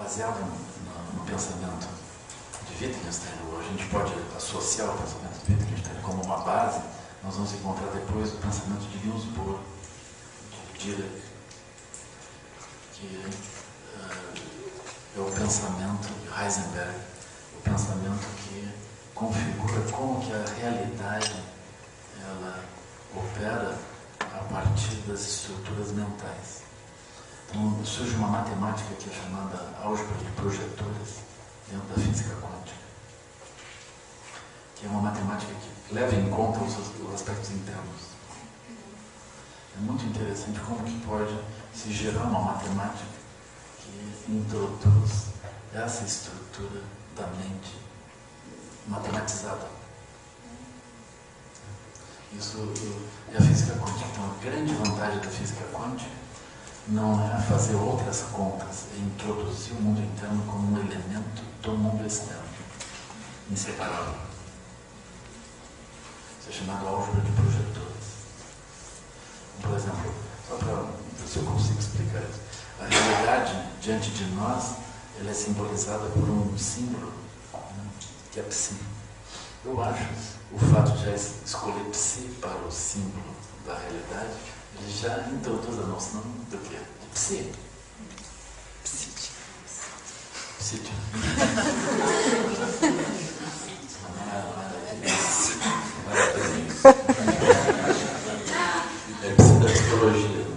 baseado no pensamento de Wittgenstein, a gente pode associar o pensamento de Wittgenstein como uma base, nós vamos encontrar depois o pensamento de Niels Bohr, de Dirac, que é o pensamento de Heisenberg, o pensamento que configura como que a realidade ela opera a partir das estruturas mentais. Então surge uma matemática que é chamada álgebra de projetores dentro da física quântica, que é uma matemática que leva em conta os aspectos internos. É muito interessante como que pode se gerar uma matemática que introduz essa estrutura da mente matematizada. Isso é a física quântica. Então, a grande vantagem da física quântica não é fazer outras contas, é introduzir o mundo interno como um elemento do mundo externo, inseparável. Isso é chamado álgebra de projetores. Por exemplo, só para ver se eu consigo explicar isso. A realidade diante de nós, ela é simbolizada por um símbolo, que é psi. Eu acho o fato de já escolher psi para o símbolo da realidade, ele já introduz a noção do quê? De psi. Psídio. Psídio. É psi da psicologia.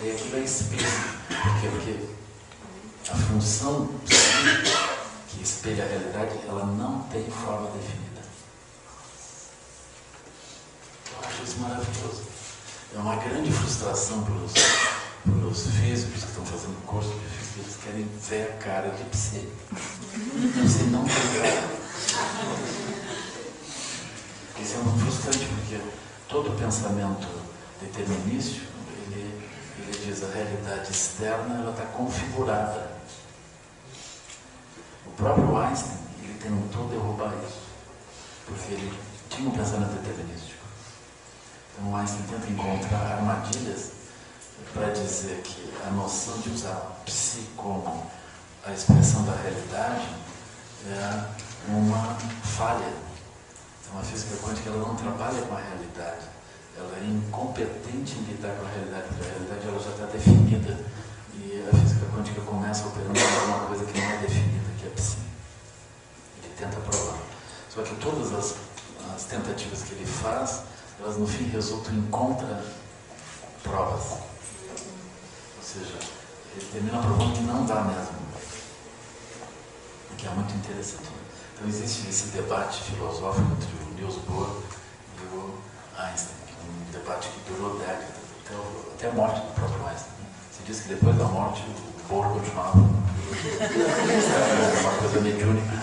E aquilo é explícito. Por quê? Porque a função psi, que espelha a realidade, ela não tem forma definida. Eu acho isso maravilhoso. É uma grande frustração para os físicos que estão fazendo curso de física, eles querem ver a cara de psi. Psi não tem cara. Isso é muito frustrante, porque todo pensamento determinístico, ele diz a realidade externa, ela está configurada. O próprio Einstein, ele tentou derrubar isso, porque ele tinha um pensamento determinístico. Então o Einstein tenta encontrar armadilhas para dizer que a noção de usar psi como a expressão da realidade é uma falha. Então a física quântica ela não trabalha com a realidade, ela é incompetente em lidar com a realidade, porque a realidade ela já está definida e a física quântica começa operando com uma coisa que não é definida, que é psi. Ele tenta provar. Só que todas as tentativas que ele faz, elas no fim resultam em contra-provas. Ou seja, ele termina provando que não dá mesmo. O que é muito interessante. Então existe esse debate filosófico entre o Niels Bohr e o Einstein, que é um debate que durou décadas, até a morte do próprio Einstein. Se diz que depois da morte o Bohr continuava uma coisa mediúnica.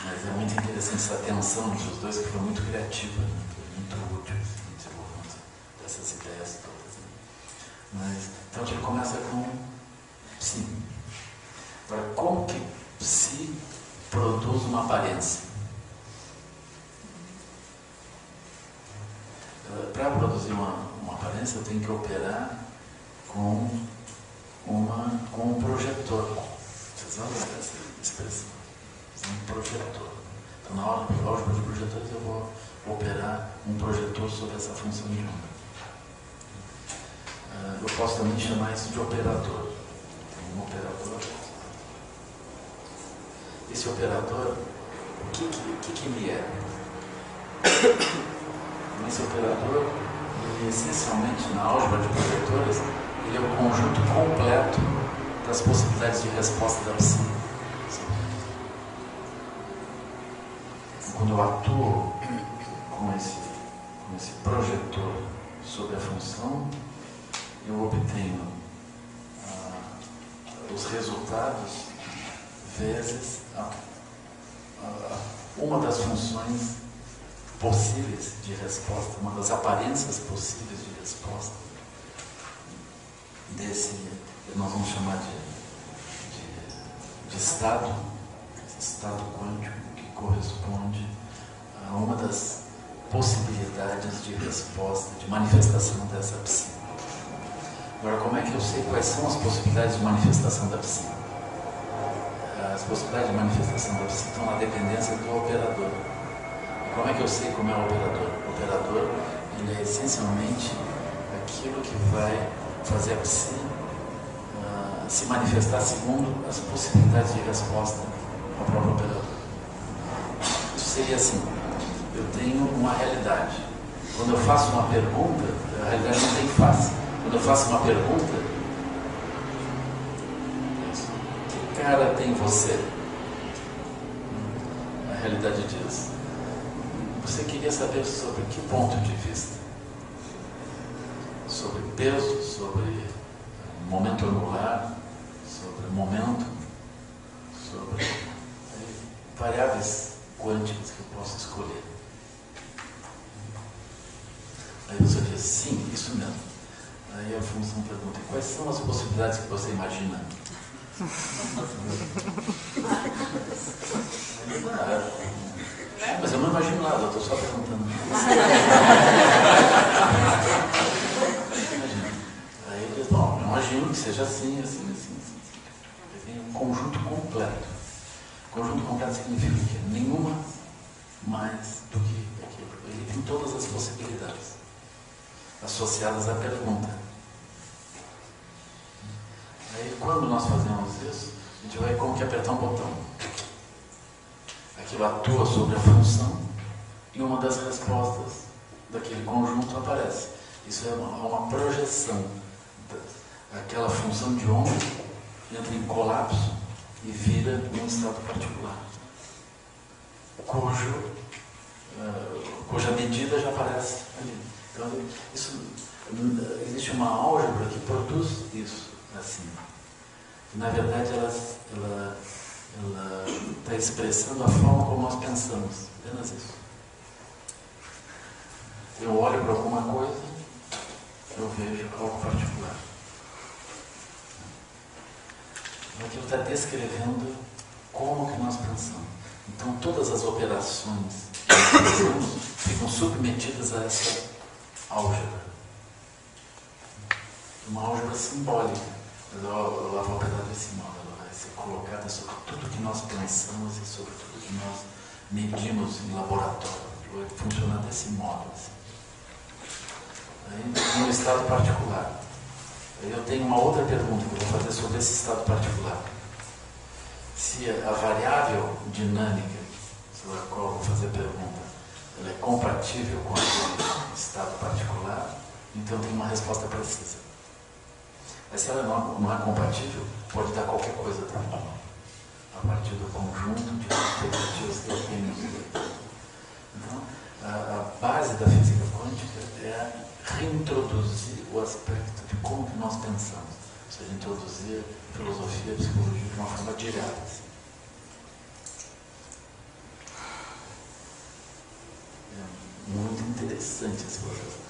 Mas é muito interessante essa tensão entre os dois, que foi muito criativa, muito útil no desenvolvimento dessas ideias todas. Mas, então a gente começa com psi. Agora, como que psi produz uma aparência? Para produzir uma aparência, eu tenho que operar com um projetor. Vocês vão usar essa expressão. Um projetor. Então, na hora de álgebra de projetores, eu vou operar um projetor sobre essa função de onda. Eu posso também chamar isso de operador. Um operador. Esse operador, o que ele é? Esse operador, ele, essencialmente, na álgebra de projetores, ele é o conjunto completo das possibilidades de resposta da psi. Quando eu atuo com esse projetor sobre a função, eu obtenho os resultados vezes uma das funções possíveis de resposta, uma das aparências possíveis de resposta desse, nós vamos chamar de estado quântico, que corresponde a uma das possibilidades de resposta, de manifestação dessa psi. Agora, como é que eu sei quais são as possibilidades de manifestação da psi? As possibilidades de manifestação da psi estão na dependência do operador. E como é que eu sei como é o operador? O operador, ele é essencialmente aquilo que vai fazer a psi se manifestar segundo as possibilidades de resposta ao próprio operador. Isso seria assim: eu tenho uma realidade. Quando eu faço uma pergunta, a realidade não tem face. Quando eu faço uma pergunta, que cara tem você? A realidade diz: você queria saber sobre que ponto de vista? Sobre peso, sobre momento angular, sobre momento, sobre variáveis quânticas que eu posso escolher. Aí você diz: sim, isso mesmo. Aí a função pergunta: quais são as possibilidades que você imagina? Mas eu não imagino nada, eu estou só perguntando. Aí ele diz: bom, eu imagino que seja assim, assim, assim, assim. Ele tem um conjunto completo. Conjunto completo significa que nenhuma mais do que aquilo. Ele tem todas as possibilidades associadas à pergunta. Aí, quando nós fazemos isso, a gente vai como que apertar um botão. Aquilo atua sobre a função e uma das respostas daquele conjunto aparece. Isso é uma projeção. Aquela função de onda entra em colapso e vira um estado particular, cuja medida já aparece ali. Então, existe uma álgebra que produz isso assim. E, na verdade, ela está expressando a forma como nós pensamos. Apenas isso. Eu olho para alguma coisa, eu vejo algo particular. Aquilo está descrevendo como que nós pensamos. Então, todas as operações que nós pensamos ficam submetidas a essa álgebra. Uma álgebra simbólica. Mas ela vai operar desse modo. Ela vai ser colocada sobre tudo que nós pensamos e sobre tudo que nós medimos em laboratório. Vai funcionar desse modo. Assim. Aí, no estado particular. Aí eu tenho uma outra pergunta que eu vou fazer sobre esse estado particular. Se a variável dinâmica sobre a qual eu vou fazer a pergunta, ela é compatível com aquele estado particular, então eu tenho uma resposta precisa. Mas se ela não é compatível, pode dar qualquer coisa também, a partir do conjunto de expectativas que eu tenho. Então, a base da física quântica é reintroduzir o aspecto de como que nós pensamos. Ou seja, introduzir filosofia, psicologia de uma forma direta. Assim. É muito interessante esse processo.